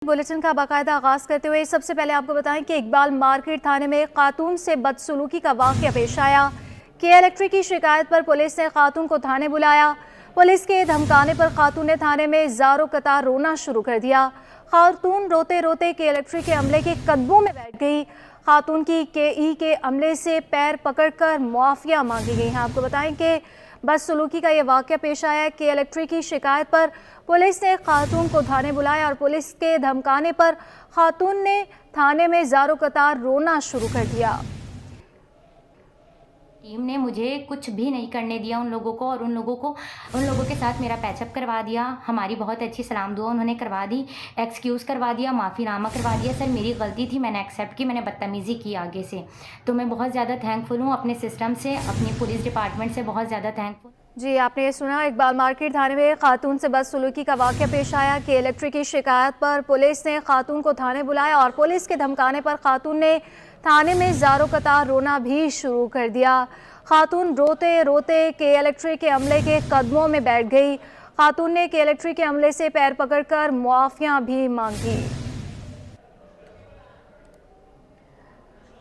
Bulletin का बाकायदा आगाज करते हुए सबसे पहले आपको बताएं कि इकबाल मार्केट थाने में खातून से बदसलूकी का वाकया पेश आया। के इलेक्ट्रिक की शिकायत पर पुलिस ने खातून को थाने बुलाया। पुलिस के धमकाने पर खातून ने थाने में ज़ारो कतार रोना शुरू कर दिया। खातून रोते रोते के इलेक्ट्रिक के अमले के कदमों में बैठ गई। खातून की के अमले से पैर पकड़कर मुआफ़िया मांगी गई है। आपको बताएं कि बदसलूकी का ये वाक़या पेश आया है। के इलेक्ट्रिक की शिकायत पर पुलिस ने खातून को थाने बुलाया और पुलिस के धमकाने पर खातून ने थाने में ज़ारो कतार रोना शुरू कर दिया। टीम ने मुझे कुछ भी नहीं करने दिया उन लोगों को, और उन लोगों के साथ मेरा पैचअप करवा दिया। हमारी बहुत अच्छी सलाम दुआ उन्होंने करवा दी, एक्सक्यूज़ करवा दिया, माफ़ीनामा करवा दिया। सर मेरी गलती थी, मैंने एक्सेप्ट की, मैंने बदतमीज़ी की आगे से। तो मैं बहुत ज़्यादा थैंकफुल हूँ अपने सिस्टम से, अपनी पुलिस डिपार्टमेंट से बहुत ज़्यादा थैंकफुल। जी, आपने ये सुना, इकबाल मार्केट थाने में खातून से बदसलूकी का वाक़या पेश आया। कि इलेक्ट्रिक की शिकायत पर पुलिस ने खातून को थाने बुलाया और पुलिस के धमकाने पर खातून ने थाने में ज़ारो कतार रोना भी शुरू कर दिया। खातून रोते रोते के इलेक्ट्रिक के अमले के कदमों में बैठ गई। खातून ने के इलेक्ट्रिक के अमले से पैर पकड़कर मुआफ़िया भी मांगी।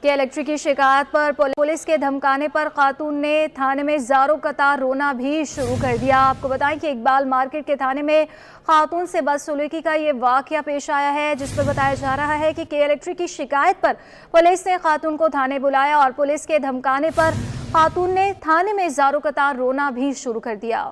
के इलेक्ट्रिक की शिकायत पर पुलिस के धमकाने पर खातून ने थाने में ज़ारो कतार रोना भी शुरू कर दिया। आपको बताएं कि इकबाल मार्केट के थाने में खातून से बदसलूकी का ये वाक़या पेश आया है, जिस पर बताया जा रहा है कि के इलेक्ट्रिक की शिकायत पर पुलिस ने खातून को थाने बुलाया और पुलिस के धमकाने पर खातून ने थाने में ज़ारो कतार रोना भी शुरू कर दिया।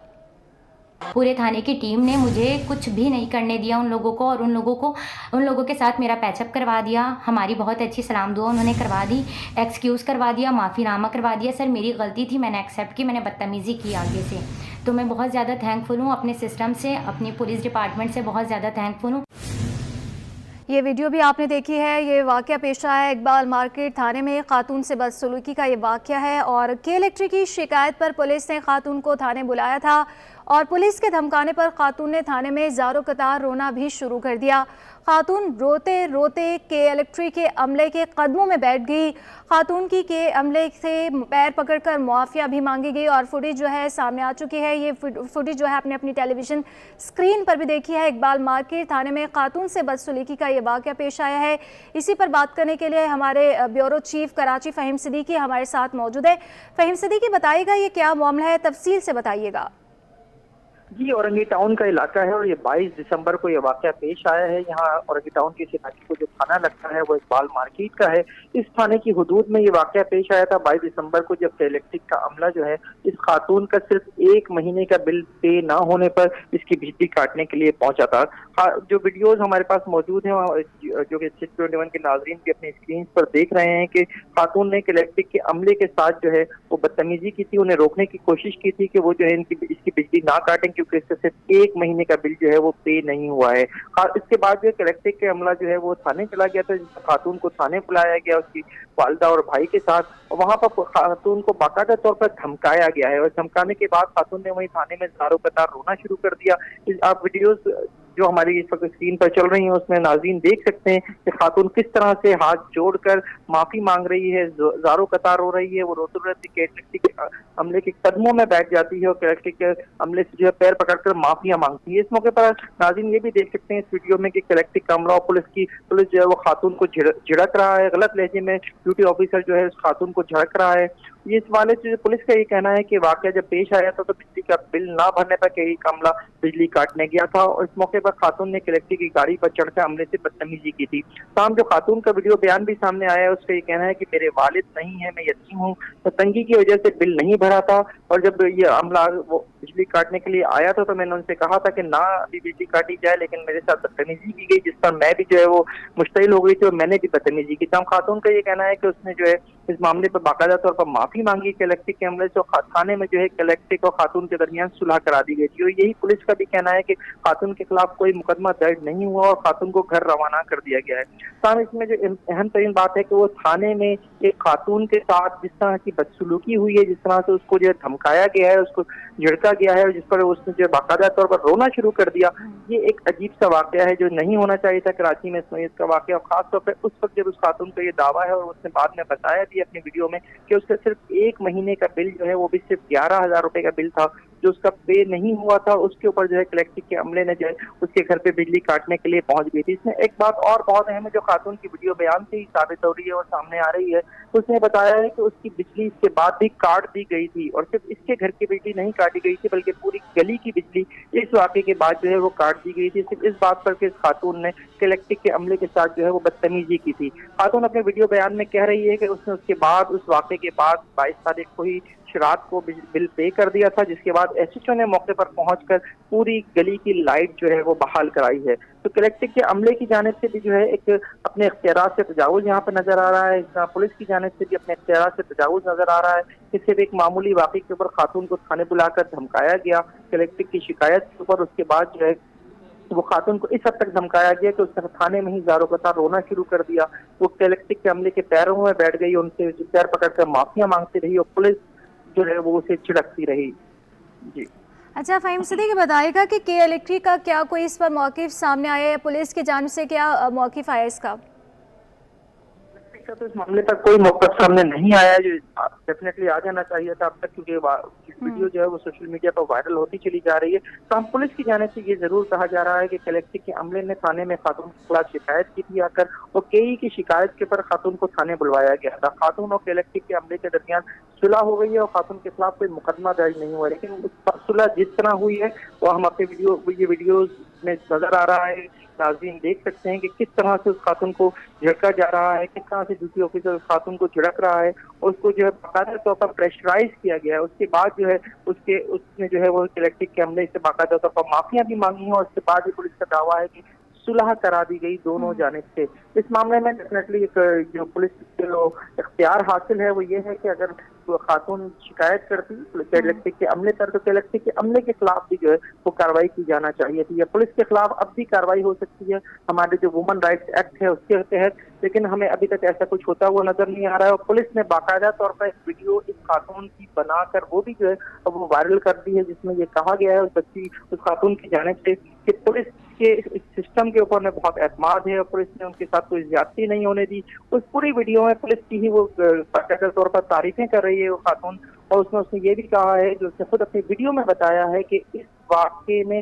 पूरे थाने की टीम ने मुझे कुछ भी नहीं करने दिया उन लोगों को, और उन लोगों के साथ मेरा पैचअप करवा दिया। हमारी बहुत अच्छी सलाम दुआ उन्होंने करवा दी, एक्सक्यूज़ करवा दिया, माफ़ीनामा करवा दिया। सर मेरी गलती थी, मैंने एक्सेप्ट की, मैंने बदतमीज़ी की आगे से। तो मैं बहुत ज़्यादा थैंकफुल हूँ अपने सिस्टम से, अपनी पुलिस डिपार्टमेंट से बहुत ज़्यादा थैंकफुल हूँ। ये वीडियो भी आपने देखी है। ये वाक़या पेश आया है इकबाल मार्केट थाने में, खातून से बदसलूकी का ये वाक़या है। और के इलेक्ट्रिक की शिकायत पर पुलिस ने खातून को थाने बुलाया था और पुलिस के धमकाने पर खातून ने थाने में ज़ारो कतार रोना भी शुरू कर दिया। खातून रोते रोते के इलेक्ट्रिक के अमले के कदमों में बैठ गई। खातून की के अमले से पैर पकड़कर मुआफ़िया भी मांगी गई और फुटेज जो है सामने आ चुकी है। ये फुटेज जो है आपने अपनी टेलीविज़न स्क्रीन पर भी देखी है। इकबाल मार्केट थाने में खातून से बदसलूकी का ये वाक़या पेश आया है। इसी पर बात करने के लिए हमारे ब्यूरो चीफ कराची फ़हीम सिद्दीकी हमारे साथ मौजूद है। फ़हीम सिद्दीकी, बताइएगा ये क्या मामला है, तफसील से बताइएगा। जी, औरंगी टाउन का इलाका है और ये 22 दिसंबर को ये वाक़या पेश आया है। यहाँ औरंगी टाउन के इलाके को जो थाना लगता है वो इकबाल मार्केट का है। इस थाने की हदूद में ये वाक़या पेश आया था 22 दिसंबर को, जब इलेक्ट्रिक का अमला जो है इस खातून का सिर्फ 1 महीने का बिल पे ना होने पर इसकी बिजली काटने के लिए पहुंचा था। जो वीडियोज हमारे पास मौजूद हैं, जो कि 621 के नाजरीन भी अपनी स्क्रीन पर देख रहे हैं, कि खातून ने इलेक्ट्रिक के अमले के साथ जो है वो बदतमीजी की थी, उन्हें रोकने की कोशिश की थी कि वो जो है इसकी बिजली ना काटें, क्योंकि इससे सिर्फ 1 महीने का बिल जो है वो पे नहीं हुआ है। इसके बाद जो इलेक्ट्रिक के अमला जो है वो थाने चला गया था, जिसमें खातून को थाने बुलाया गया उसकी वालिदा और भाई के साथ। वहां पर खातून को बाकायदा तौर पर धमकाया गया है और धमकाने के बाद खातून ने वही थाने में ज़ारो कतार रोना शुरू कर दिया। आप वीडियोज जो हमारी इस वक्त स्क्रीन पर चल रही है उसमें नाज़रीन देख सकते हैं कि खातून किस तरह से हाथ जोड़कर माफ़ी मांग रही है, ज़ारो कतार रो रही है। वो रोते रोते इलेक्ट्रिक के अमले के कदमों में बैठ जाती है और इलेक्ट्रिक के अमले से जो है पैर पकड़कर माफिया मांगती है। इस मौके पर नाज़रीन ये भी देख सकते हैं इस वीडियो में कि इलेक्ट्रिक का अमला और पुलिस जो है वो खातून को झिड़क रहा है। गलत लहजे में ड्यूटी ऑफिसर जो है उस खातून को झड़क रहा है। इस वाले से पुलिस का ये कहना है कि वाकया जब पेश आया था तो बिजली का बिल ना भरने पर कई अमला बिजली काटने गया था और इस मौके पर खातून ने इलेक्ट्रिक की गाड़ी पर चढ़कर अमले से बदतमीजी की थी। तमाम जो खातून का वीडियो बयान भी सामने आया है उसका ये कहना है कि मेरे वालिद नहीं है, मैं यतीम हूँ, तो तंगी की वजह से बिल नहीं भरा था और जब ये अमला वो बिजली काटने के लिए आया था तो मैंने उनसे कहा था कि ना अभी बिजली काटी जाए, लेकिन मेरे साथ बदतमीजी की गई, जिस पर मैं भी जो है वो मुश्तिल हो गई थी और मैंने भी बदतमीजी की। तमाम खातून का ये कहना है कि उसने जो है इस मामले पर बाकायदा तौर पर माफी मांगी कि इलेक्ट्रिक के अमले से थाने में जो है इलेक्ट्रिक और खातून के दरमियान सुलह करा दी गई थी। और यही पुलिस का भी कहना है कि खातून के खिलाफ कोई मुकदमा दर्ज नहीं हुआ और खातून को घर रवाना कर दिया गया है। साथ इसमें जो अहम तरीन बात है कि वो थाने में एक खातून के साथ जिस तरह की बदसलूकी हुई है, जिस तरह से उसको जो है धमकाया गया है, उसको झिड़का झटका गया है, जिस पर उसने जो बाकायदा तौर पर रोना शुरू कर दिया। ये एक अजीब सा वाकया है जो नहीं होना चाहिए था कराची में इस नोयत का वाकया, और खासतौर पर उस वक्त जब उस खातून का ये दावा है और उसने बाद में बताया भी अपनी वीडियो में कि उसका सिर्फ 1 महीने का बिल जो है वो भी सिर्फ 11,000 रुपए का बिल था जो उसका पे नहीं हुआ था, उसके ऊपर जो है कलेक्ट्रिक के अमले ने जो है उसके घर पे बिजली काटने के लिए पहुंच गई थी। इसमें एक बात और बहुत अहम है जो खातून की वीडियो बयान से ही साबित हो रही है और सामने आ रही है, तो उसने बताया है कि उसकी बिजली इसके बाद भी काट दी गई थी, और सिर्फ इसके घर की बिजली नहीं काटी गई थी बल्कि पूरी गली की बिजली इस वाक़े के बाद जो है वो काट दी गई थी, सिर्फ इस बात पर कि इस खातून ने कलेक्ट्रिक के अमले के साथ जो है वो बदतमीजी की थी। खातून अपने वीडियो बयान में कह रही है कि उसने उसके बाद उस वाक़े के बाद 22 तारीख को ही रात को बिल पे कर दिया था, जिसके बाद एसएचओ ने मौके पर पहुंचकर पूरी गली की लाइट जो है वो बहाल कराई है। तो कलेक्ट्रिक के अमले की जानिब से भी जो है एक अपने इख्तियारात से तजावुज यहाँ पर नजर आ रहा है, पुलिस की जानिब से भी अपने इख्तियारात से तजावुज नजर आ रहा है कि सिर्फ एक मामूली वाक़े के ऊपर खातून को थाने बुलाकर धमकाया गया कलेक्ट्रिक की शिकायत के ऊपर, उसके बाद जो है वो खातून को इस हद तक धमकाया गया कि उसने थाने में ही ज़ारों कतार रोना शुरू कर दिया। वो कलेक्ट्रिक के अमले के पैरों में बैठ गई, उनसे पैर पकड़कर माफिया मांगती रही और पुलिस जो है वो उसे छिड़कती रही। जी अच्छा, फ़हीम सिद्दीकी बताएगा कि के इलेक्ट्रिक का क्या कोई इस पर मौक़िफ़ सामने आया है, पुलिस की जानिब से क्या मौक़िफ़ आया इसका? तो इस मामले पर कोई मौक़िफ़ सामने नहीं आया है, जो डेफिनेटली आ जाना चाहिए था अब तक, क्योंकि वीडियो जो है वो सोशल मीडिया पर वायरल होती चली जा रही है। तो हम पुलिस की जानिब से ये जरूर कहा जा रहा है कि कलेक्ट्रिक के अमले ने थाने में खातून के खिलाफ शिकायत की थी आकर, और केई की शिकायत के पर खातून को थाने बुलवाया गया था। खातून और कलेक्ट्रिक के अमले के दरमियान सुलह हो गई है और खातून के खिलाफ कोई मुकदमा दर्ज नहीं हुआ, लेकिन उस पर सुलह जिस तरह हुई है वो हम अपने वीडियोज में नजर आ रहा है। नाज़रीन देख सकते हैं कि किस तरह से उस खातून को झड़का जा रहा है, किस तरह से ड्यूटी ऑफिसर उस खातून को झड़क रहा है और उसको जो है बाकायदा तौर पर प्रेशराइज किया गया है। उसके बाद जो है उसने जो है वो कलेक्ट्रिक के अमले से बाकायदा तौर पर माफिया भी मांगी है, और उसके बाद भी पुलिस का दावा है कि सुलह करा दी गई दोनों जानिब से। इस मामले में डेफिनेटली जो पुलिस को इख्तियार हासिल है वो ये है कि अगर खातून शिकायत करती कलेक्ट्रिक के अमले पर, तो कलेक्ट्रिक के अमले के खिलाफ भी जो है वो कार्रवाई की जाना चाहिए थी, या पुलिस के खिलाफ अब भी कार्रवाई हो सकती है हमारे जो वुमेन राइट्स एक्ट है उसके तहत, लेकिन हमें अभी तक ऐसा कुछ होता हुआ नजर नहीं आ रहा है। और पुलिस ने बाकायदा तौर पर एक वीडियो इस खातून की बनाकर वो भी जो है वो वायरल कर दी है, जिसमें ये कहा गया है उस खातून की जानिब से कि पुलिस के इस सिस्टम के ऊपर में बहुत एतमाद है और पुलिस ने उनके साथ कोई ज्यादती नहीं होने दी। उस पूरी वीडियो में पुलिस की ही वो बाकायदा तौर पर तारीफें कर रही है वो खातून, और उसने ये भी कहा है, जो उसने खुद अपनी वीडियो में बताया है, कि इस वाक़े में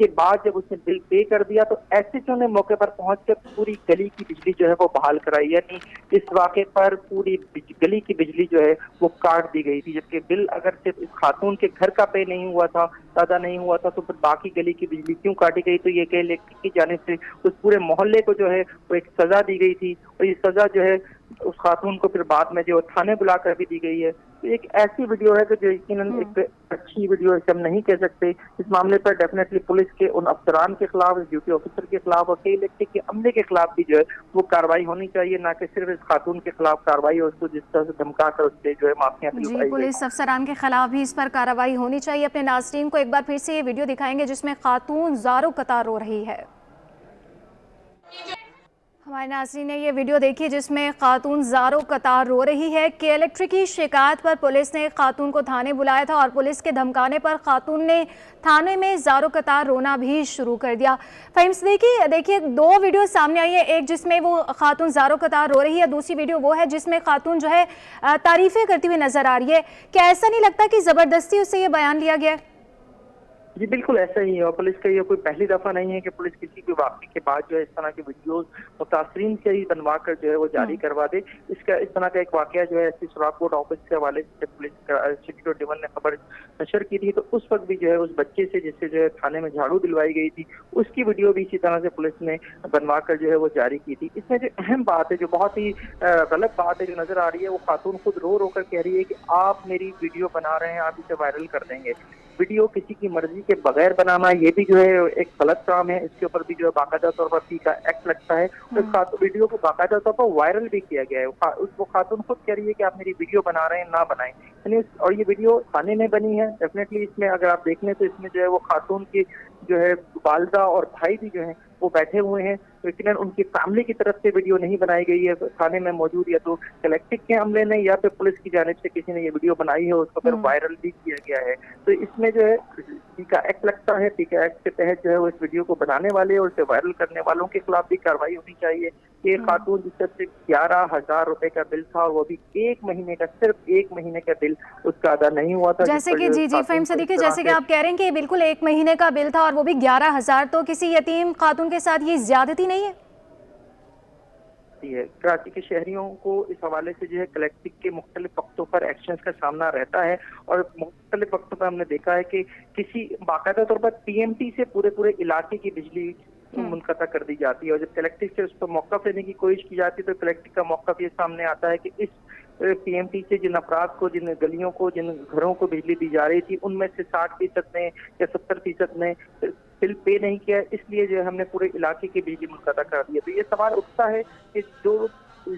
के बाद जब उसने बिल पे कर दिया तो एसएचओ ने मौके पर पहुंचकर पूरी गली की बिजली जो है वो बहाल कराई, यानी इस वाक़े पर पूरी गली की बिजली जो है वो काट दी गई थी, जबकि बिल अगर सिर्फ इस खातून के घर का पे नहीं हुआ था, अदा नहीं हुआ था, तो फिर बाकी गली की बिजली क्यों काटी गई? तो ये कि इलेक्ट्रिक की जानिब से उस पूरे मोहल्ले को जो है वो एक सजा दी गई थी, और ये सजा जो है उस खातून को फिर बाद में जो थाने बुला कर भी दी गई है। तो एक ऐसी वीडियो है जो यकीनन एक अच्छी वीडियो है, हम नहीं कह सकते। इस मामले पर डेफिनेटली पुलिस के उन अफसरान के खिलाफ, ड्यूटी ऑफिसर के खिलाफ और के इलेक्ट्रिक के अमले के खिलाफ भी जो है वो कार्रवाई होनी चाहिए, ना कि सिर्फ इस खातून के खिलाफ कार्रवाई हो, उसको जिस तरह से धमका कर उससे जो है माफिया जी, पुलिस अफसरान के खिलाफ भी इस पर कार्रवाई होनी चाहिए। अपने नाज़रीन को एक बार फिर से ये वीडियो दिखाएंगे जिसमें खातून ज़ारों कतार रो रही है। हमारे नाज़रीन ने ये वीडियो देखी जिसमें खातून ज़ारों कतार रो रही है। के इलेक्ट्रिक की शिकायत पर पुलिस ने खातून को थाने बुलाया था और पुलिस के धमकाने पर खातून ने थाने में ज़ारों कतार रोना भी शुरू कर दिया। फ़हीम सिद्दीकी, देखिए 2 वीडियो सामने आई है, एक जिसमें वो खातून ज़ारों कतार रो रही है, दूसरी वीडियो वो है जिसमें खातून जो है तारीफ़ें करती हुई नज़र आ रही है। क्या ऐसा नहीं लगता कि ज़बरदस्ती उससे ये बयान लिया गया है? जी बिल्कुल ऐसा ही है, और पुलिस का ये कोई पहली दफा नहीं है कि पुलिस किसी भी वाक़े के बाद जो है इस तरह के वीडियोस मुतासरीन से ही बनवा कर जो है वो जारी करवा दे। इस तरह का एक वाक़या जो है एसपी सुरागकोट ऑफिस के हवाले से पुलिस सिटी 21 ने खबर नशर की थी, तो उस वक्त भी जो है उस बच्चे से जिससे जो है थाने में झाड़ू दिलवाई गई थी उसकी वीडियो भी इसी तरह से पुलिस ने बनवा कर जो है वो जारी की थी। इसमें जो अहम बात है, जो बहुत ही गलत बात है जो नजर आ रही है, वो खातून खुद रो रो कर कह रही है कि आप मेरी वीडियो बना रहे हैं, आप इसे वायरल कर देंगे। वीडियो किसी की मर्जी के बगैर बनाना ये भी जो है एक गलत काम है, इसके ऊपर भी जो है बाकायदा तौर पर फी का एक्ट लगता है। तो वीडियो को बाकायदा तौर पर वायरल भी किया गया है। वो खातून खुद कह रही है कि आप मेरी वीडियो बना रहे हैं, ना बनाएं, यानी और ये वीडियो थाने में बनी है। डेफिनेटली इसमें अगर आप देख लें तो इसमें जो है वो खातून की जो है वालिदा और भाई भी जो है वो बैठे हुए हैं, लेकिन उनकी फैमिली की तरफ से वीडियो नहीं बनाई गई है थाने में मौजूद, या तो कलेक्टिव के अमले ने या फिर पुलिस की जानिब से किसी ने ये वीडियो बनाई है, उसको फिर वायरल भी किया गया है। तो इसमें जो है पीका एक्ट लगता है, पीका एक्ट के तहत जो है वो इस वीडियो को बनाने वाले और इसे वायरल करने वालों के खिलाफ भी कार्रवाई होनी चाहिए। ये खातून जिससे सिर्फ 11,000 रुपए का बिल था, और वो भी 1 महीने का, सिर्फ 1 महीने का बिल उसका अदा नहीं हुआ था। जैसे कि जी फहीम सदीकी, जैसे कि आप कह रहे हैं कि ये बिल्कुल 1 महीने का बिल था और वो भी 11,000, तो किसी यतीम खातून के साथ ये ज्यादती नहीं है? कराची के शहरियों को इस हवाले से जो है कलेक्टिव के मुख्तलिफ वक्तों पर एक्शन का सामना रहता है, और मुख्तलिफ वक्तों पर हमने देखा है कि किसी बाकायदा तौर पर PMT से पूरे इलाके की बिजली मुनक़ता कर दी जाती है, और जब कलेक्टिव से उस पर मौक़िफ़ लेने की कोशिश की जाती है तो कलेक्टिव का मौक़िफ़ ये सामने आता है कि इस PMT से जिन अफराद को, जिन गलियों को, जिन घरों को बिजली दी जा रही थी, उनमें से 60% ने या 70% ने बिल पे नहीं किया, इसलिए जो है हमने पूरे इलाके की बिजली मुनक़ता कर दी है। तो ये सवाल उठता है कि जो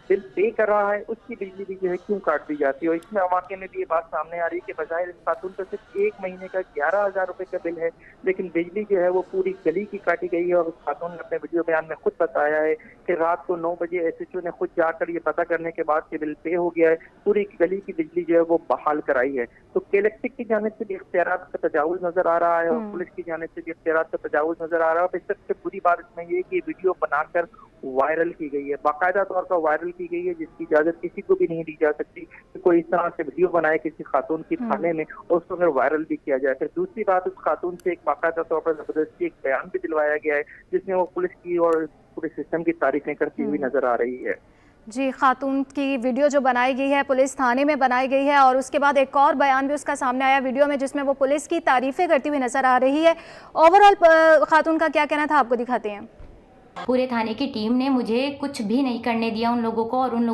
बिल पे कर रहा है उसकी बिजली भी जो है क्यों काट दी जाती है, और इसमें वाक़े में भी ये बात सामने आ रही है कि बजाय इस खातून का सिर्फ 1 महीने का 11,000 रुपए का बिल है, लेकिन बिजली जो है वो पूरी गली की काटी गई है। और उस खातून ने अपने वीडियो बयान में खुद बताया है कि रात को 9 बजे SHO ने खुद जाकर ये पता करने के बाद कि बिल पे हो गया है, पूरी गली की बिजली जो है वो बहाल कराई है। तो कलेक्टिव की जानिब से भी इख्तियारात का तजावुज़ नजर आ रहा है, और पुलिस की जानिब से भी इख्तियारात का तजावुज़ नजर आ रहा है। और सबसे बुरी बात इसमें ये कि वीडियो बनाकर वायरल की गई है, बाकायदा तौर पर वायरल की गई है, जिसकी इजाजत किसी को भी नहीं दी जा सकती कि कोई इस तरह से वीडियो बनाए किसी खातून की थाने में और उसको फिर वायरल भी किया जाए। फिर दूसरी बात, उस खातून से एक बाकायदा तौर पर जबरदस्ती एक बयान भी दिलवाया गया है, जिसमें वो पुलिस की और पूरे सिस्टम की तारीफें करती हुई नजर आ रही है। जी, खातून की वीडियो जो बनाई गई है पुलिस थाने में बनाई गई है, और उसके बाद एक और बयान भी उसका सामने आया वीडियो में, जिसमें वो पुलिस की तारीफें करती हुई नजर आ रही है। ओवरऑल खातून का क्या कहना था, आपको दिखाते हैं। पूरे थाने की टीम ने मुझे कुछ भी नहीं करने दिया उन लोगों को, और उन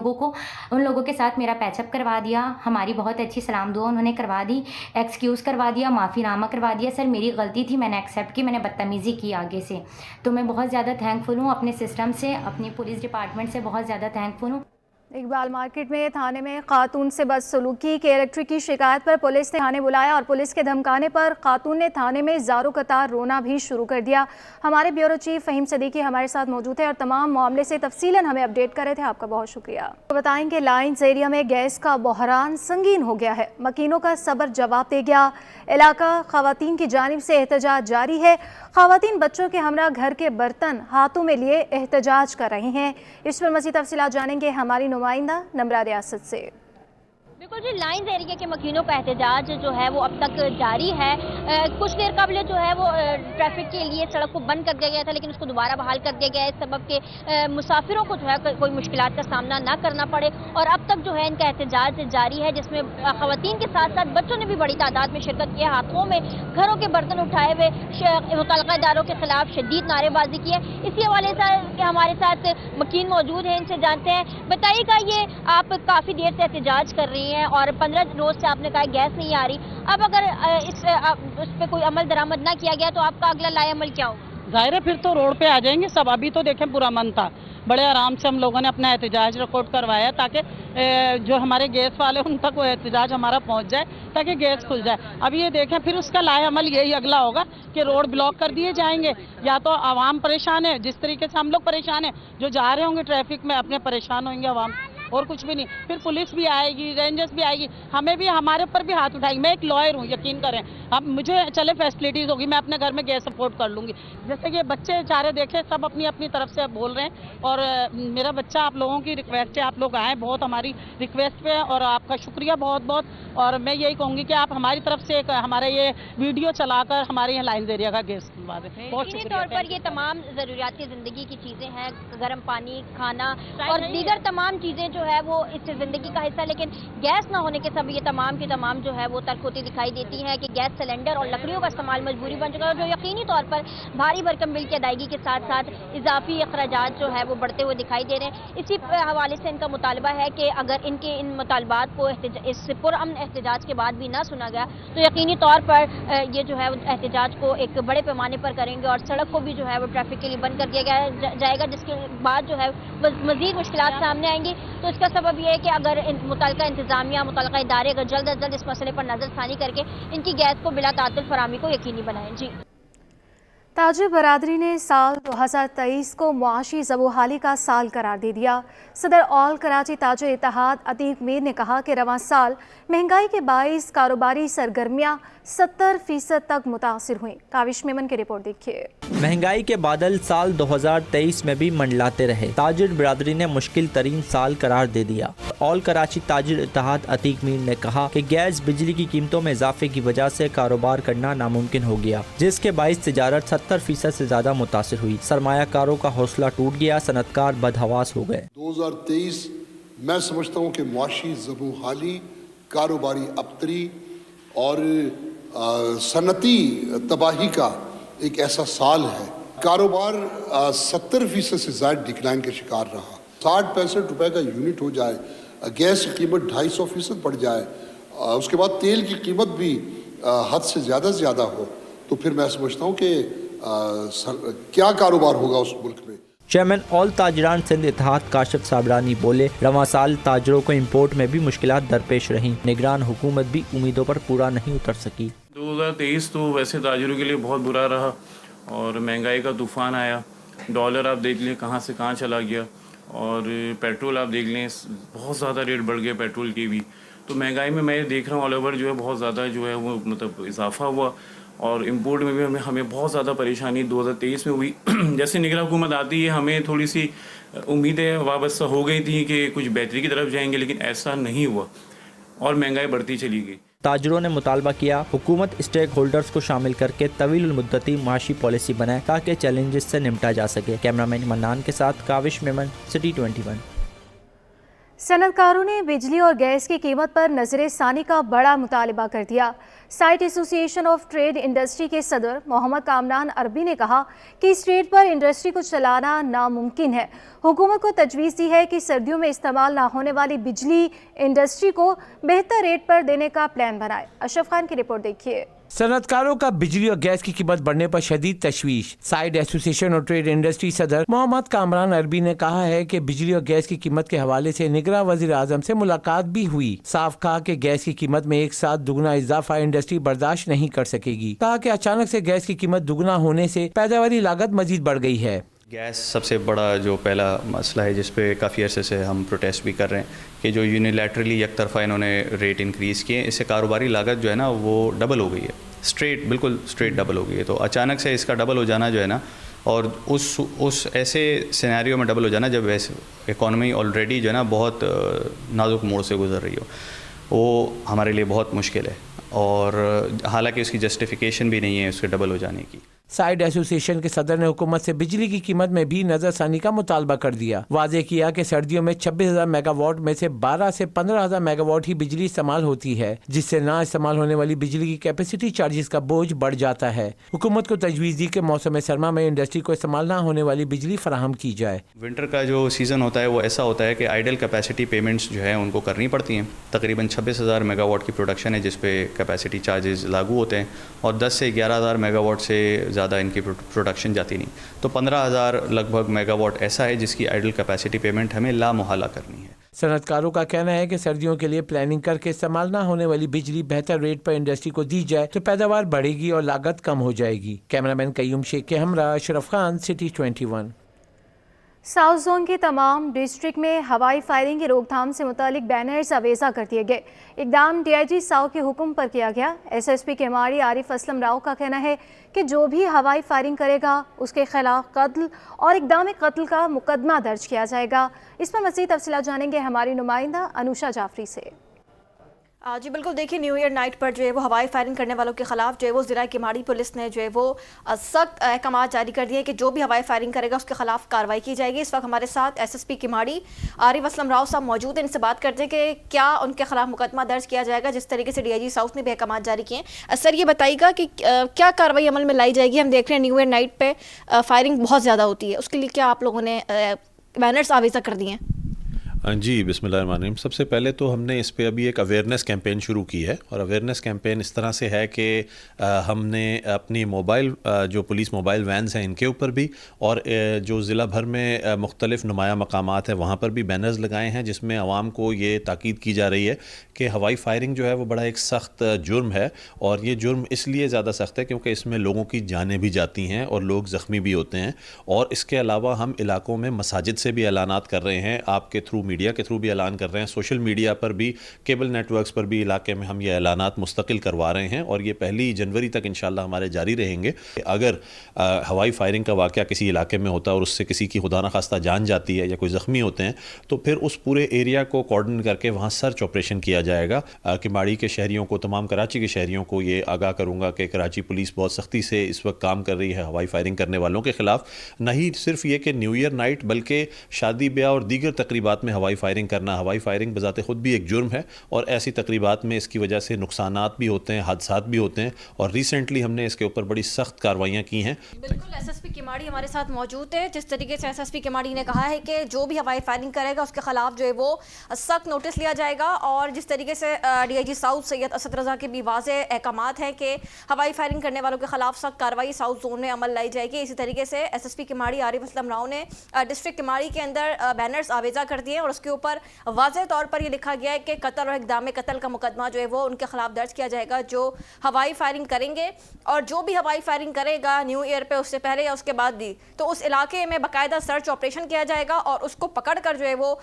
लोगों के साथ मेरा पैचअप करवा दिया। हमारी बहुत अच्छी सलाम दुआ उन्होंने करवा दी, एक्सक्यूज़ करवा दिया, माफ़ीनामा करवा दिया। सर मेरी गलती थी, मैंने एक्सेप्ट की, मैंने बदतमीज़ी की आगे से, तो मैं बहुत ज़्यादा थैंकफुल हूँ अपने सिस्टम से, अपनी पुलिस डिपार्टमेंट से बहुत ज़्यादा थैंकफुल हूँ। इकबाल मार्केट में थाने में खातून से बदसलूकी के इलेक्ट्रिक की शिकायत पर पुलिस ने थाने बुलाया, और पुलिस के धमकाने पर खातून ने थाने में ज़ारो कतार रोना भी शुरू कर दिया। हमारे ब्यूरो चीफ फहीम सदीकी हमारे साथ मौजूद है और तमाम मामले से तफसीलन हमें अपडेट कर रहे थे। आपका बहुत शुक्रिया। तो बताएंगे लाइन्स एरिया में गैस का बहरान संगीन हो गया है, मकीनों का सब्र जवाब दे गया। इलाका खवातीन की जानिब से एहतजाज जारी है। खवातीन बच्चों के हमरा घर के बर्तन हाथों में लिए एहतजाज कर रही हैं। इस पर मज़ीद तफसीलात जानेंगे हमारी नुमाइंदा नमरा रियासत से। बिल्कुल जी, लाइन्स एरिया के मकीनों का एहतजाज जो है वो अब तक जारी है। कुछ देर कबल जो है वो ट्रैफिक के लिए सड़क को बंद कर दिया गया था, लेकिन उसको दोबारा बहाल कर दिया गया है, इस सबब के मुसाफिरों को जो है कोई मुश्किलात का सामना ना करना पड़े। और अब तक जो है इनका एहतजाज जारी है, जिसमें खवातीन के साथ साथ बच्चों ने भी बड़ी तादाद में शिरकत की, हाथों में घरों के बर्तन उठाए हुए मुतल्लिक़ा इदारों के खिलाफ शदीद नारेबाजी की है। इसी हवाले से हमारे साथ मकीन मौजूद हैं, इनसे जानते हैं। बताइएगा, ये आप काफ़ी देर से एहतजाज कर रही हैं और 15 रोज से आपने कहा गैस नहीं आ रही, अब अगर उस पर कोई अमल दरामद ना किया गया तो आपका अगला लाए अमल क्या होगा? जाहिर है फिर तो रोड पे आ जाएंगे सब। अभी तो देखें पूरा मन था, बड़े आराम से हम लोगों ने अपना एहतजाज रिकॉर्ड करवाया ताकि जो हमारे गैस वाले उन तक वो एहतजाज हमारा पहुंच जाए ताकि गैस खुल जाए। अब ये देखें फिर उसका लाए अमल यही अगला होगा कि रोड ब्लॉक कर दिए जाएंगे, या तो आवाम परेशान है जिस तरीके से हम लोग परेशान हैं, जो जा रहे होंगे ट्रैफिक में अपने परेशान होंगे आवाम, और कुछ भी नहीं। फिर पुलिस भी आएगी, रेंजर्स भी आएगी, हमें भी हमारे ऊपर भी हाथ उठाएगी। मैं एक लॉयर हूँ, यकीन करें, अब मुझे चले फैसिलिटीज़ होगी, मैं अपने घर में गैस सपोर्ट कर लूँगी। जैसे कि बच्चे चारे देखे सब अपनी अपनी तरफ से बोल रहे हैं, और मेरा बच्चा आप लोगों की रिक्वेस्ट है, आप लोग आए बहुत हमारी रिक्वेस्ट पे, और आपका शुक्रिया बहुत बहुत। और मैं यही कहूँगी कि आप हमारी तरफ से हमारा ये वीडियो चलाकर हमारे यहाँ लाइन्स एरिया का गैस खुलवा दें। बहुत शुक्रिया। तौर पर ये तमाम ज़रूरियाती ज़िंदगी की चीज़ें हैं, गर्म पानी, खाना और दीगर तमाम चीज़ें जो है वो इस ज़िंदगी का हिस्सा, लेकिन गैस ना होने के सब ये तमाम की तमाम जो है वो तर्क होती दिखाई देती हैं कि गैस सिलेंडर और लकड़ियों का इस्तेमाल मजबूरी बन चुका है, जो यकीनी तौर पर भारी भरकम बिल की अदायगी के साथ साथ इजाफी अखराजात जो है वो बढ़ते हुए दिखाई दे रहे हैं। इसी हवाले से इनका मुतालबा है कि अगर इनके इन मुतालबात को इस पुरअमन एहतजाज के बाद भी ना सुना गया तो यकीनी तौर पर ये जो है एहतजाज को एक बड़े पैमाने पर करेंगे, और सड़क को भी जो है वो ट्रैफिक के लिए बंद कर दिया जाएगा, जिसके बाद जो है मज़ीद मुश्किलात सामने आएंगी। तो इसका सबब यह है कि अगर मुतल्लिका इंतजामिया, मुतल्लिका इदारे अगर जल्द अज जल्द इस मसले पर नजरसानी करके इनकी गैस को बिला तातुल फरामी को यकीनी बनाएं। जी ताजिर बरादरी ने साल 2023 को मुआशी ज़बूहाली का साल करार दे दिया। सदर ऑल कराची ताजिर इत्तेहाद अतीक मीर ने कहा कि रवां साल महंगाई के बाइस कारोबारी सरगर्मियां 70% तक मुतासिर हुई। काविश मेमन की रिपोर्ट देखिए। महंगाई के बादल साल 2023 में भी मंडलाते रहे। ताजिर बरादरी ने मुश्किल तरीन साल करार दे दिया। ऑल कराची ताजिर इत्तेहाद अतीक मीर ने कहा कि गैस बिजली की कीमतों में इजाफे की वजह से कारोबार करना नामुमकिन हो गया, जिसके बाइस तिजारत 70% से ज्यादा मुतासिर हुई। सरमायाकारों का हौसला टूट गया, सनतकार बदहवास हो गए। 2023 मैं समझता हूँ कि मुआशी ज़बूहाली, कारोबारी अबतरी और सनती तबाही का एक ऐसा साल है। कारोबार 70% से ज़्यादा डिक्लाइन के शिकार रहा। 60-65 रुपए का यूनिट हो जाए, गैस की कीमत 250% बढ़ जाए, उसके बाद तेल की कीमत भी हद से ज़्यादा हो, तो फिर मैं समझता हूँ कि क्या कारोबार होगा उस मुल्क में। चेयरमैन ऑल ताजरान सिंध इत्तेहाद काशिफ साबरानी बोले, रवां साल ताजरों को इम्पोर्ट में भी मुश्किलात दरपेश रहीं। निगरान हुकूमत भी उम्मीदों पर पूरा नहीं उतर सकी। 2023 तो वैसे ताजरों के लिए बहुत बुरा रहा और महंगाई का तूफ़ान आया। डॉलर आप देख लें कहाँ से कहाँ चला गया, और पेट्रोल आप देख लें बहुत ज़्यादा रेट बढ़ गया पेट्रोल की भी। तो महंगाई में मैं देख रहा हूँ ऑल ओवर जो है बहुत ज़्यादा जो है वो मतलब इजाफा हुआ, और इम्पोर्ट में भी हमें बहुत ज़्यादा परेशानी 2023 में हुई। जैसे निगरान हुकूमत आती है हमें थोड़ी सी उम्मीदें वाबस्ता हो गई थी कि कुछ बेहतरी की तरफ जाएंगे, लेकिन ऐसा नहीं हुआ और महंगाई बढ़ती चली गई। ताजरों ने मुतालबा किया हुकूमत स्टेक होल्डर्स को शामिल करके तवील मुद्दती माशी पॉलिसी बनाए ताकि चैलेंजेस से निपटा जा सके। कैमरामैन मन्नान के साथ काविश मेमन, सिटी 21। सनतकारों ने बिजली और गैस की कीमत पर नजर सानी का बड़ा मुतालबा कर दिया। Site association of trade industry के सदर मोहम्मद कामरान अरबी ने कहा कि इस रेट पर इंडस्ट्री को चलाना नामुमकिन है। हुकूमत को तजवीज़ दी है कि सर्दियों में इस्तेमाल ना होने वाली बिजली इंडस्ट्री को बेहतर रेट पर देने का प्लान बनाए। अशरफ खान की रिपोर्ट देखिए। सनतकारों का बिजली और गैस की कीमत बढ़ने पर शदीद तशवीश। साइड एसोसिएशन और ट्रेड इंडस्ट्री सदर मोहम्मद कामरान अरबी ने कहा है कि बिजली और गैस की कीमत के हवाले से निगरान वज़ीर आज़म से मुलाकात भी हुई। साफ कहा कि गैस की कीमत में एक साथ दुगना इजाफा इंडस्ट्री बर्दाश्त नहीं कर सकेगी। कहा कि अचानक से गैस की कीमत दुगना होने से पैदावारी लागत मजीद बढ़ गई है। गैस सबसे बड़ा जो पहला मसला है जिस पे काफ़ी अरसे से हम प्रोटेस्ट भी कर रहे हैं कि जो यूनिलैटरली एक तरफा इन्होंने रेट इंक्रीज़ किए, इससे कारोबारी लागत जो है ना वो डबल हो गई है, बिल्कुल स्ट्रेट डबल हो गई है। तो अचानक से इसका डबल हो जाना जो है ना, और उस ऐसे सिनेरियो में डबल हो जाना जब वैसे इकॉनमी ऑलरेडी जो है ना बहुत नाजुक मोड़ से गुजर रही हो, वो हमारे लिए बहुत मुश्किल है, और हालांकि उसकी जस्टिफिकेशन भी नहीं है उसके डबल हो जाने की। साइड एसोसिएशन के सदर ने हुकूमत से बिजली की कीमत में भी नजरसानी का मुतालबा कर दिया। वाज़ेह किया कि सर्दियों में 26,000 मेगावाट में से 12 से 15,000 मेगावाट ही बिजली इस्तेमाल होती है, जिससे ना इस्तेमाल होने वाली बिजली की कैपेसिटी चार्जेस का बोझ बढ़ जाता है। हुकूमत को तजवीज़ दी कि मौसम सरमा में इंडस्ट्री को इस्तेमाल ना होने वाली बिजली फराहम की जाए। विंटर का जो सीज़न होता है वो ऐसा होता है कि आइडल कैपेसिटी पेमेंट्स जो है उनको करनी पड़ती हैं। तकरीबन 26,000 मेगावाट की प्रोडक्शन है जिस पे कैपेसिटी चार्जेस लागू होते हैं, और 10 से 11,000 मेगावाट से ज़्यादा इनकी प्रोडक्शन जाती नहीं। तो 15,000 लगभग मेगावाट ऐसा है जिसकी आइडल कैपेसिटी पेमेंट हमें लामुहल्ला करनी है। सनतकारों का कहना है कि सर्दियों के लिए प्लानिंग करके इस्तेमाल ना होने वाली बिजली बेहतर रेट पर इंडस्ट्री को दी जाए तो पैदावार बढ़ेगी और लागत कम हो जाएगी। कैमरामैन कयूम शेख के हमरा, Ashraf Khan, city 21। South zone के तमाम डिस्ट्रिक्ट में हवाई फायरिंग की रोकथाम से मुतालिक बैनर्स अवेजा कर दिए गए। इकदाम DIG साउथ के हुक्म पर किया गया। SSP केमाड़ी आरिफ असलम राव का कहना है कि जो भी हवाई फायरिंग करेगा उसके खिलाफ कत्ल और इकदाम कत्ल का मुकदमा दर्ज किया जाएगा। इस पर मज़ीद तफसीलात जानेंगे हमारी नुमाइंदा अनुषा जाफरी से। जी बिल्कुल, देखिए न्यू ईयर नाइट पर जो है वो हवाई फायरिंग करने वालों के खिलाफ जो है वो ज़िला केमाड़ी पुलिस ने जो है वो सख्त अहकाम जारी कर दिए कि जो भी हवाई फायरिंग करेगा उसके खिलाफ कार्रवाई की जाएगी। इस वक्त हमारे साथ SSP केमाड़ी आरिफ असलम राव साहब मौजूद हैं। इनसे बात करते हैं कि क्या उनके खिलाफ मुकदमा दर्ज किया जाएगा जिस तरीके से DIG साउथ ने भी अहकाम जारी किए हैं। सर ये बताइएगा कि क्या कार्रवाई अमल में लाई जाएगी। हम देख रहे हैं न्यू ईयर नाइट पर फायरिंग बहुत ज़्यादा होती है, उसके लिए क्या आप लोगों ने बैनर्स आवेजा कर दिए हैं? جی بسم اللہ الرحمن الرحیم. سب سے پہلے تو ہم نے اس پہ ابھی ایک اویئرنیس کیمپین شروع کی ہے, اور اویئرنیس کیمپین اس طرح سے ہے کہ ہم نے اپنی موبائل جو پولیس موبائل وینز ہیں ان کے اوپر بھی, اور جو ضلع بھر میں مختلف نمایاں مقامات ہیں وہاں پر بھی بینرز لگائے ہیں جس میں عوام کو یہ تاکید کی جا رہی ہے کہ ہوائی فائرنگ جو ہے وہ بڑا ایک سخت جرم ہے, اور یہ جرم اس لیے زیادہ سخت ہے کیونکہ اس میں لوگوں کی جانیں بھی جاتی ہیں اور لوگ زخمی بھی ہوتے ہیں. اور اس کے علاوہ ہم علاقوں میں مساجد سے بھی اعلانات کر رہے ہیں, آپ کے تھرو میڈیا کے تھرو بھی اعلان کر رہے ہیں, سوشل میڈیا پر بھی, کیبل نیٹ ورکس پر بھی علاقے میں ہم یہ اعلانات مستقل کروا رہے ہیں, اور یہ 1 جنوری تک انشاءاللہ ہمارے جاری رہیں گے. اگر ہوائی فائرنگ کا واقعہ کسی علاقے میں ہوتا ہے اور اس سے کسی کی خدا نخواستہ جان جاتی ہے یا کوئی زخمی ہوتے ہیں تو پھر اس پورے ایریا کو کوارڈن کر کے وہاں سرچ آپریشن کیا جائے گا. کماڑی کے شہریوں کو, تمام کراچی کے شہریوں کو یہ آگاہ کروں گا کہ کراچی پولیس بہت سختی سے اس وقت کام کر رہی ہے ہوائی فائرنگ کرنے والوں کے خلاف. نہیں صرف یہ کہ نیو ایئر نائٹ بلکہ شادی بیاہ اور دیگر تقریبات میں ہوائی فائرنگ کرنا, ہوائی فائرنگ بذات خود بھی ایک جرم ہے, اور ایسی تقریبات میں اس کی وجہ سے نقصانات بھی ہوتے ہیں, حادثات بھی ہوتے ہیں, اور ریسنٹلی ہم نے اس کے اوپر بڑی سخت کارروائیاں کی ہیں. بالکل ایس ایس پی کماڑی ہمارے ساتھ موجود ہے. جس طریقے سے ایس ایس پی کماڑی نے کہا ہے کہ جو بھی ہوائی فائرنگ کرے گا اس کے خلاف جو ہے وہ سخت نوٹس لیا جائے گا, اور جس طریقے سے ڈی آئی جی ساؤتھ سید اسد رضا کے بھی واضح احکامات ہیں کہ ہوائی فائرنگ کرنے والوں کے خلاف سخت کارروائی ساؤتھ زون میں عمل لائی جائے گی. اسی طریقے سے ایس ایس پی کماڑی عارف اسلم راؤ نے ڈسٹرکٹ کماڑی کے اندر بینرز آویزہ کر دیے, اور اس کے اوپر واضح طور پر یہ لکھا گیا ہے کہ قتل اور اقدام قتل کا مقدمہ جو ہے وہ ان کے خلاف درج کیا جائے گا جو ہوائی فائرنگ کریں گے, اور جو بھی ہوائی فائرنگ کرے گا نیو ایئر پہ, اس سے پہلے یا اس کے بعد بھی, تو اس علاقے میں باقاعدہ سرچ آپریشن کیا جائے گا اور اس کو پکڑ کر جو ہے وہ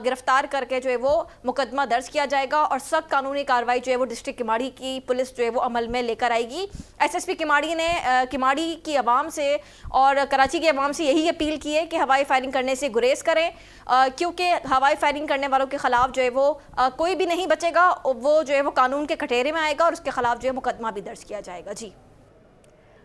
گرفتار کر کے جو ہے وہ مقدمہ درج کیا جائے گا, اور سخت قانونی کارروائی جو ہے وہ ڈسٹرکٹ کماڑی کی پولیس جو ہے وہ عمل میں لے کر آئے گی. ایس ایس پی کماڑی نے کماڑی کی عوام سے اور کراچی کی عوام سے یہی اپیل کی ہے کہ ہوائی فائرنگ کرنے سے گریز کریں, کیونکہ ہوائی فائرنگ کرنے والوں کے خلاف جو ہے وہ کوئی بھی نہیں بچے گا, وہ جو ہے وہ قانون کے کٹہرے میں آئے گا اور اس کے خلاف جو ہے مقدمہ بھی درج کیا جائے گا. جی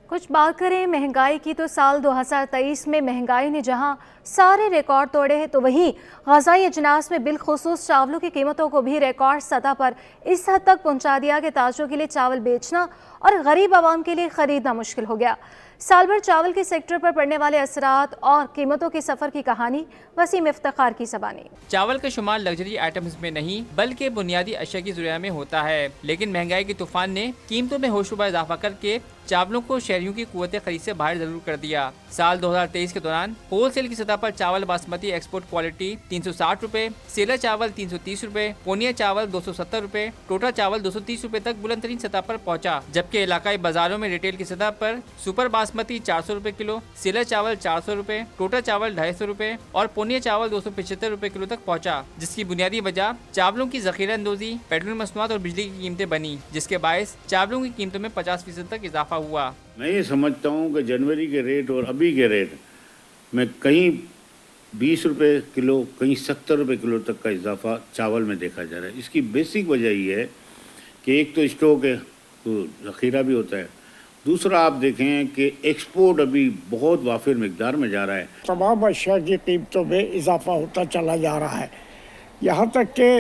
کچھ بات کریں مہنگائی کی تو سال 2023 میں مہنگائی نے جہاں سارے ریکارڈ توڑے ہیں تو وہیں غذائی اجناس میں بالخصوص چاولوں کی قیمتوں کو بھی ریکارڈ سطح پر اس حد تک پہنچا دیا کہ تاجروں کے لیے چاول بیچنا اور غریب عوام کے لیے خریدنا مشکل ہو گیا. سال بھر چاول کے سیکٹر پر پڑنے والے اثرات اور قیمتوں کے سفر کی کہانی وسیم افتخار کی زبانی. چاول کا شمار لگژری آئٹمز میں نہیں بلکہ بنیادی اشیاء کی ذریعہ میں ہوتا ہے, لیکن مہنگائی کے طوفان نے قیمتوں میں ہوش و بہ اضافہ کر کے چاولوں کو شہریوں کی قوت خرید سے باہر ضرور کر دیا. سال 2023 کے دوران ہول سیل کی سطح پر چاول باسمتی ایکسپورٹ کوالٹی 360 روپے, سیلا چاول 330 روپے, پونیا چاول 270 روپے, ٹوٹا چاول 230 روپے تک بلند ترین سطح پر پہنچا, جبکہ علاقائی بازاروں میں ریٹیل کی سطح پر سپر باسمتی 400 روپے کلو, سیلا چاول 400 روپے, ٹوٹا چاول 250 روپے اور پونیا چاول 275 روپے کلو تک پہنچا, جس کی بنیادی وجہ چاولوں کی ذخیرہ اندوزی, پیٹرول مصنوعات اور بجلی کی قیمتیں بنی, جس کے باعث چاولوں کی قیمتوں میں 50% تک اضافہ ہوا. میں یہ سمجھتا ہوں کہ جنوری کے ریٹ اور ابھی کے ریٹ میں کہیں 20 روپے کلو, کہیں 70 روپے کلو تک کا اضافہ چاول میں دیکھا جا رہا ہے. اس کی بیسک وجہ یہ ہے کہ ایک تو اسٹاک ہے تو ذخیرہ بھی ہوتا ہے, دوسرا آپ دیکھیں کہ ایکسپورٹ ابھی بہت وافر مقدار میں جا رہا ہے. تمام اشیاء کی قیمتوں میں اضافہ ہوتا چلا جا رہا ہے, یہاں تک کہ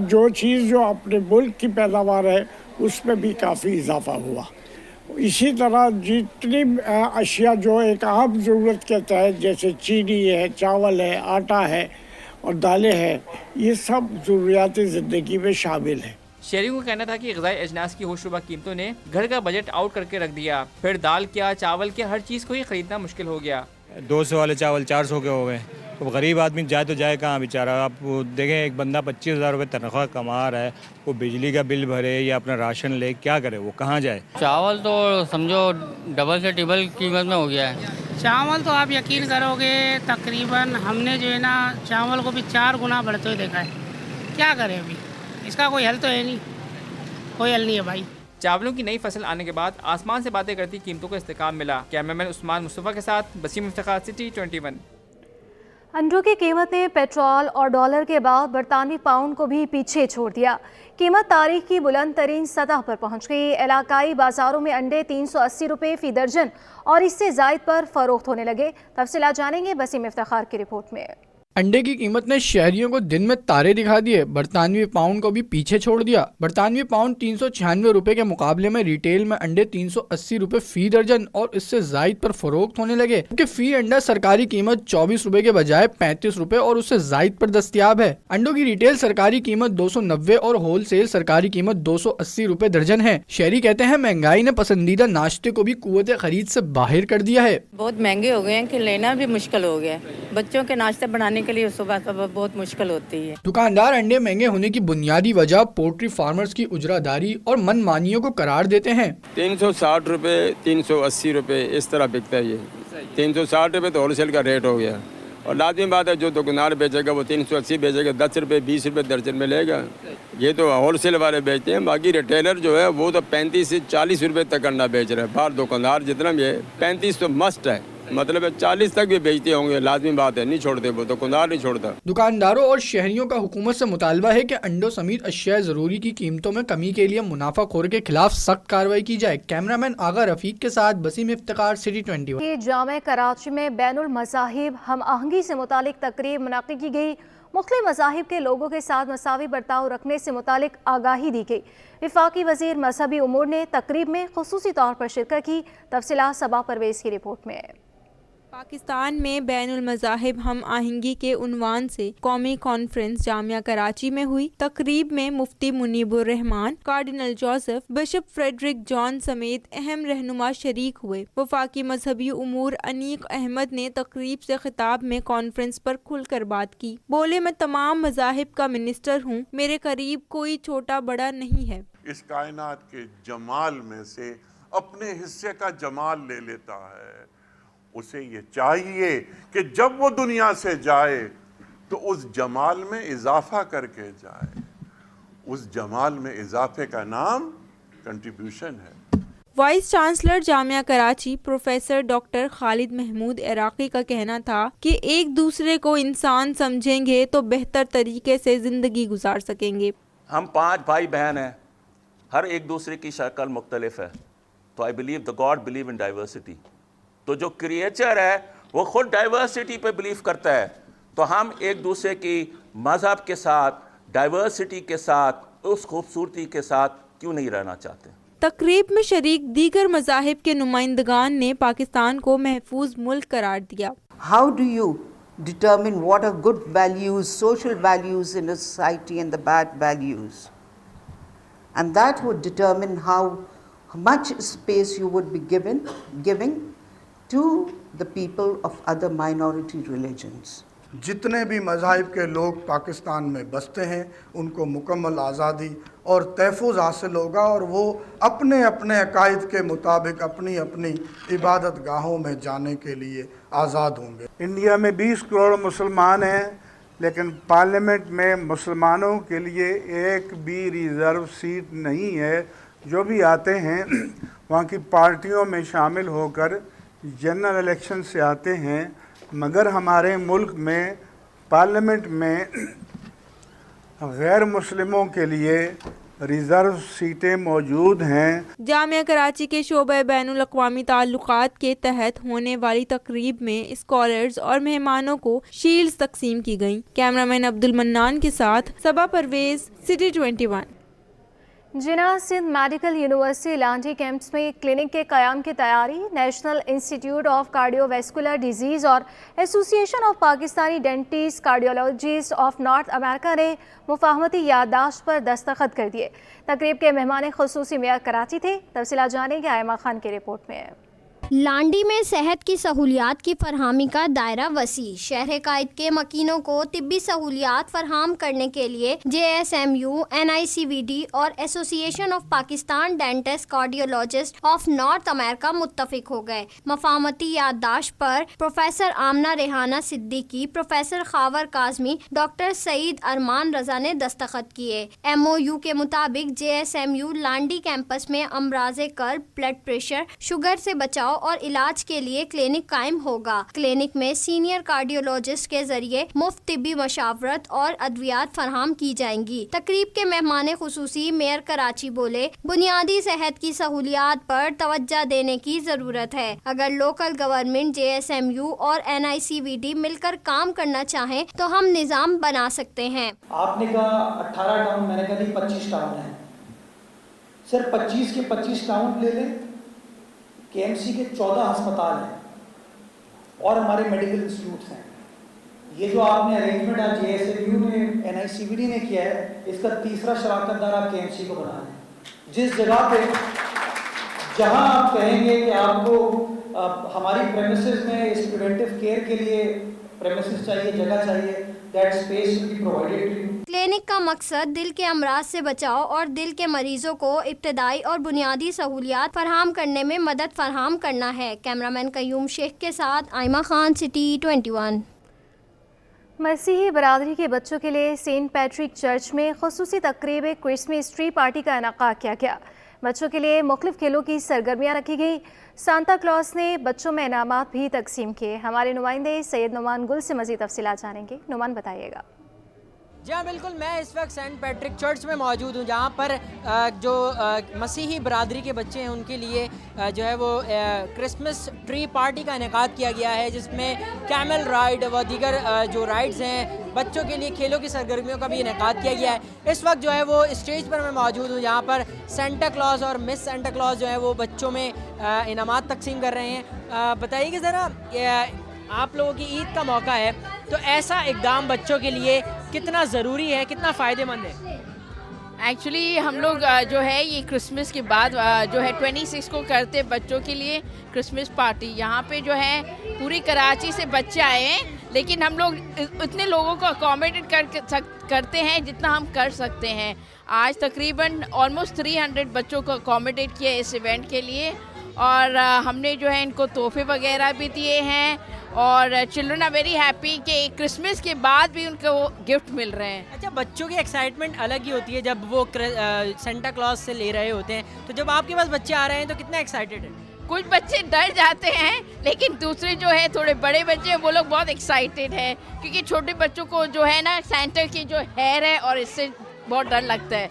جو چیز جو اپنے ملک کی پیداوار ہے اس میں بھی کافی اضافہ ہوا. اسی طرح جتنی اشیاء جو ایک عام ضرورت کے تحت جیسے چینی ہے, چاول ہے, آٹا ہے اور دالیں ہیں, یہ سب ضروریات زندگی میں شامل ہیں. شہریوں کا کہنا تھا کہ غذائی اجناس کی ہوش ربا قیمتوں نے گھر کا بجٹ آؤٹ کر کے رکھ دیا. پھر دال کیا, چاول کیا, ہر چیز کو ہی خریدنا مشکل ہو گیا. 200 والے چاول 400 کے ہو گئے. اب غریب آدمی جائے تو جائے کہاں بیچارہ. آپ دیکھیں ایک بندہ 25,000 روپے تنخواہ کما رہا ہے, وہ بجلی کا بل بھرے یا اپنا راشن لے, کیا کرے, وہ کہاں جائے. چاول تو سمجھو ڈبل سے ٹربل قیمت میں ہو گیا ہے. چاول تو آپ یقین کرو گے تقریباً ہم نے جو ہے نا چاول کو بھی 4 گنا بڑھتے ہوئے دیکھا ہے. کیا کریں ابھی, اس کا کوئی حل تو ہے نہیں, کوئی حل نہیں ہے بھائی. چاولوں کی نئی فصل آنے کے بعد آسمان سے باتیں کرتی قیمتوں کو استحکام ملا. کیمرامین عثمان مصطفیٰ کے ساتھ وسیم افتخار, سٹی 21. انڈوں کی قیمت نے پیٹرول اور ڈالر کے بعد برطانوی پاؤنڈ کو بھی پیچھے چھوڑ دیا. قیمت تاریخ کی بلند ترین سطح پر پہنچ گئی. علاقائی بازاروں میں انڈے 380 روپے فی درجن اور اس سے زائد پر فروخت ہونے لگے. تفصیلات جانیں گے وسیم افتخار کی رپورٹ میں. अंडे की कीमत ने शहरियों को दिन में तारे दिखा दिए, बरतानवी पाउंड को भी पीछे छोड़ दिया। बरतानवी पाउंड 396 रुपए के मुकाबले में रिटेल में अंडे 380 रुपए फी दर्जन और इससे जायद पर फरोख्त होने लगे, क्योंकि फी अंडा सरकारी कीमत 24 रुपए के बजाय 35 रुपए और उससे जायद पर दस्तयाब है। अंडों की रिटेल सरकारी कीमत 290 और होलसेल सरकारी कीमत 280 रुपए दर्जन है। शहरी कहते हैं महंगाई ने पसंदीदा नाश्ते को भी कुव्वत खरीद से बाहर कर दिया है। बहुत महंगे हो गए हैं कि लेना भी मुश्किल हो गया है। बच्चों के नाश्ते बनाने के लिए सुबह सुबह बहुत मुश्किल होती है। दुकानदार अंडे महंगे होने की बुनियादी वजह पोल्ट्री फार्मर्स की उजरादारी और मनमानियों को करार देते हैं। 360 रुपए 380 रुपए इस तरह बिकता है। ये 360 रुपए तो होलसेल का रेट हो गया, और लाजमी बात है जो दुकानदार बेचेगा वो 380 बेचेगा, 10 रुपए 20 रुपए दर्जन में लेगा। ये तो होलसेल वाले बेचते हैं, बाकी रिटेलर जो है वो तो 35 से 40 रुपए तक अंडा बेच रहा है। बाहर दुकानदार जितना भी है 35 तो मस्ट है, मतलब 40 तक भी बेचते होंगे, लाजमी बात है, नहीं छोड़ते वो, दुकानदार नहीं छोड़ता। दुकानदारों और शहरियों का हुकूमत से मुतालबा है कि अंडों समेत अशिया जरूरी की कीमतों में कमी के लिए मुनाफाखोर के खिलाफ सख्त कार्रवाई की जाए। कैमरामैन आगा रफीक के साथ बसीम इफ्तिकार, सिटी 21। जामे कराची में बैनुल मज़ाहिब हम आहंगी से मुतालिक तकरीब मुनाक़िद की गई। मुख्तलिफ मज़ाहिब के लोगों के साथ मसावी बर्ताव रखने से मुतालिक आगाही दी गई। वफाकी वज़ीर मजहबी उमूर ने तकरीब में खुसूसी तौर पर शिरकत की। तफसीलात सबा परवेज़ की रिपोर्ट में। पाकिस्तान में बैनुल मज़ाहिब हम आहंगी के उन्वान से कौमी कॉन्फ्रेंस जामिया कराची में हुई। तकरीब में मुफ्ती Munibur Rahman, cardinal Joseph, bishop Frederick John समेत अहम रहनुमा शरीक हुए। वफाकी मजहबी उमूर अनीक अहमद ने तकरीब से खिताब में कॉन्फ्रेंस पर खुलकर बात की। बोले, मैं तमाम मज़ाहिब का मिनिस्टर हूँ, मेरे करीब कोई छोटा बड़ा नहीं है। इस कायनात के जमाल में से अपने हिस्से का जमाल ले लेता है। उसे ये चाहिए कि जब वो दुनिया से जाए तो उस जमाल में इजाफा करके जाए। उस जमाल में इजाफे का नाम कंट्रीब्यूशन है। Vice chancellor Jamia Karachi professor doctor Khalid Mahmood Iraqi का कहना था कि एक दूसरे को इंसान समझेंगे तो बेहतर तरीके से जिंदगी गुजार सकेंगे। हम 5 भाई बहन हैं, हर एक दूसरे की शक्ल मुख्तलिफ है, तो I believe the God believe in diversity. तो जो क्रिएचर है वो खुद डाइवर्सिटी पे बिलीव करता है, तो हम एक दूसरे की मज़हब के साथ, डाइवर्सिटी के साथ, उस खूबसूरती के साथ क्यों नहीं रहना चाहते। तकरीब में शरीक दीगर मज़ाहिब के नुमाइंदगान ने पाकिस्तान को महफूज मुल्क करार दिया। How do you determine what are good values, social values in a society and the bad values? And that would determine how much space you would be giving to the people of other minority religions. जितने भी मज़ाहिब के लोग पाकिस्तान में बसते हैं उनको मुकम्मल आज़ादी और तहफ़्फ़ुज़ हासिल होगा, और वो अपने अपने अकायद के मुताबिक अपनी अपनी इबादत गाहों में जाने के लिए आज़ाद होंगे। इंडिया में 20 करोड़ मुसलमान हैं, लेकिन पार्लियामेंट में मुसलमानों के लिए एक भी रिज़र्व सीट नहीं है। जो भी आते हैं वहाँ की पार्टियों में शामिल होकर जनरल इलेक्शन से आते हैं, मगर हमारे मुल्क में पार्लियामेंट में गैर मुस्लिमों के लिए रिजर्व सीटें मौजूद हैं। जामिया कराची के शोबे बैनुल अक़वामी ताल्लुकात के तहत होने वाली तकरीब में स्कॉलर्स और मेहमानों को शील्ड्स तकसीम की गईं। कैमरामैन अब्दुल मन्नान के साथ Saba Parvez, city 21। Jinnah Sindh medical university Landhi campus में क्लिनिक के क़याम की तैयारी। National institute of cardiovascular disease और association of Pakistani dentist cardiologist of North America ने मुफाहमती याददाश्त पर दस्तखत कर दिए। तकरीब के मेहमान खुसूसी मेयर कराची थे। तफसीलात जानेंगे आयमा खान की रिपोर्ट में। लांडी में सेहत की सहूलियात की फरहमी का दायरा वसी। शहर कायद के मकीनों को तिब्बी सहूलियात फरहम करने के लिए JSMU, NICVD और association of Pakistan dentist cardiologist of North America मुत्तफिक हो गए। मफाहमती याददाश्त पर professor Amna Rehana Siddiqui, professor Khawar Kazmi, doctor Saeed Arman Raza ने दस्तखत किए। MOU के मुताबिक JSMU लांडी कैंपस में अमराज़े कल्ब, ब्लड प्रेशर, शुगर से बचाव اور علاج کے لیے کلینک قائم ہوگا۔ کلینک میں سینئر کارڈیولوجسٹ کے ذریعے مفت طبی مشاورت اور ادویات فراہم کی جائیں گی۔ تقریب کے مہمان خصوصی میئر کراچی بولے، بنیادی صحت کی سہولیات پر توجہ دینے کی ضرورت ہے۔ اگر لوکل گورنمنٹ، JSMU اور NICVD مل کر کام کرنا چاہیں تو ہم نظام بنا سکتے ہیں۔ آپ نے کہا 18 ٹاؤن، میں نے کہا 25 ٹاؤن ہیں، صرف 25 کے 25 ٹاؤن لے لیں۔ KMC کے 14 ہسپتال ہیں اور ہمارے میڈیکل انسٹیٹیوٹس ہیں۔ یہ جو آپ نے ارینجمنٹ آج JSMU نے NICVD نے کیا ہے، اس کا تیسرا شراکت دار آپ KMC کو بنا لیں۔ جس جگہ پہ جہاں آپ کہیں گے کہ آپ کو ہماری پریمیسز میں اس پریونٹیو کیئر کے لیے پریمیسز چاہیے، جگہ چاہیے، that space will be provided to you. Clinic کا مقصد دل کے امراض سے بچاؤ اور دل کے مریضوں کو ابتدائی اور بنیادی سہولیات فراہم کرنے میں مدد فراہم کرنا ہے۔ کیمرامین قیوم شیخ کے ساتھ آئمہ خان، سٹی 21۔ مسیحی برادری کے بچوں کے لیے سینٹ پیٹرک چرچ میں خصوصی تقریب کرسمس ٹری پارٹی کا انعقاد کیا گیا۔ بچوں کے لیے مختلف کھیلوں کی سرگرمیاں رکھی گئی۔ سانتا کلاس نے بچوں میں انعامات بھی تقسیم کیے۔ ہمارے نمائندے سید نعمان گل سے مزید تفصیلات جانیں گے۔ نعمان بتائیے گا۔ جی ہاں بالکل، میں اس وقت سینٹ پیٹرک چرچ میں موجود ہوں، جہاں پر جو مسیحی برادری کے بچے ہیں ان کے لیے جو ہے وہ کرسمس ٹری پارٹی کا انعقاد کیا گیا ہے، جس میں کیمل رائڈ و دیگر جو رائڈز ہیں، بچوں کے لیے کھیلوں کی سرگرمیوں کا بھی انعقاد کیا گیا ہے۔ اس وقت جو ہے وہ اسٹیج پر میں موجود ہوں، جہاں پر سینٹا کلاس اور مس سینٹا کلاس جو ہے وہ بچوں میں انعامات تقسیم کر رہے ہیں۔ بتائیے کہ ذرا آپ لوگوں کی عید کا موقع ہے، تو ایسا اقدام بچوں کے لیے کتنا ضروری ہے، کتنا فائدہ مند ہے؟ ایکچولی ہم لوگ جو ہے یہ کرسمس کے بعد جو ہے 26 کو کرتے بچوں کے لیے کرسمس پارٹی۔ یہاں پہ جو ہے پوری کراچی سے بچے آئے ہیں، لیکن ہم لوگ اتنے لوگوں کو اکوموڈیٹ کرتے ہیں جتنا ہم کر سکتے ہیں۔ آج تقریباً آلموسٹ 300 بچوں کو اکوموڈیٹ کیا اس ایونٹ کے لیے، اور ہم نے جو ہے ان کو تحفے وغیرہ بھی دیے ہیں، اور چلڈرن آر ویری ہیپی کہ کرسمس کے بعد بھی ان کو گفٹ مل رہے ہیں۔ اچھا، بچوں کی ایکسائٹمنٹ الگ ہی ہوتی ہے جب وہ سینٹا کلاس سے لے رہے ہوتے ہیں، تو جب آپ کے پاس بچے آ رہے ہیں تو کتنا ایکسائٹیڈ ہیں؟ کچھ بچے ڈر جاتے ہیں، لیکن دوسرے جو ہے تھوڑے بڑے بچے ہیں وہ لوگ بہت ایکسائٹیڈ ہیں، کیونکہ چھوٹے بچوں کو جو ہے نا سینٹا کی جو ہیئر ہے اور اس سے بہت ڈر لگتا ہے۔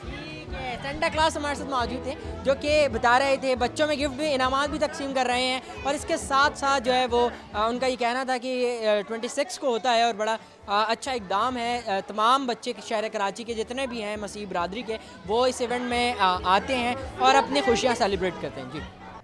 سینٹا کلاس ہمارے ساتھ موجود تھے، جو کہ بتا رہے تھے بچوں میں گفٹ بھی، انعامات بھی تقسیم کر رہے ہیں، اور اس کے ساتھ ساتھ جو ہے وہ ان کا یہ کہنا تھا کہ 26 کو ہوتا ہے اور بڑا اچھا اقدام ہے۔ تمام بچے شہر کراچی کے جتنے بھی ہیں مسیحی برادری کے، وہ اس ایونٹ میں آتے ہیں اور اپنی خوشیاں سیلیبریٹ کرتے ہیں۔ جی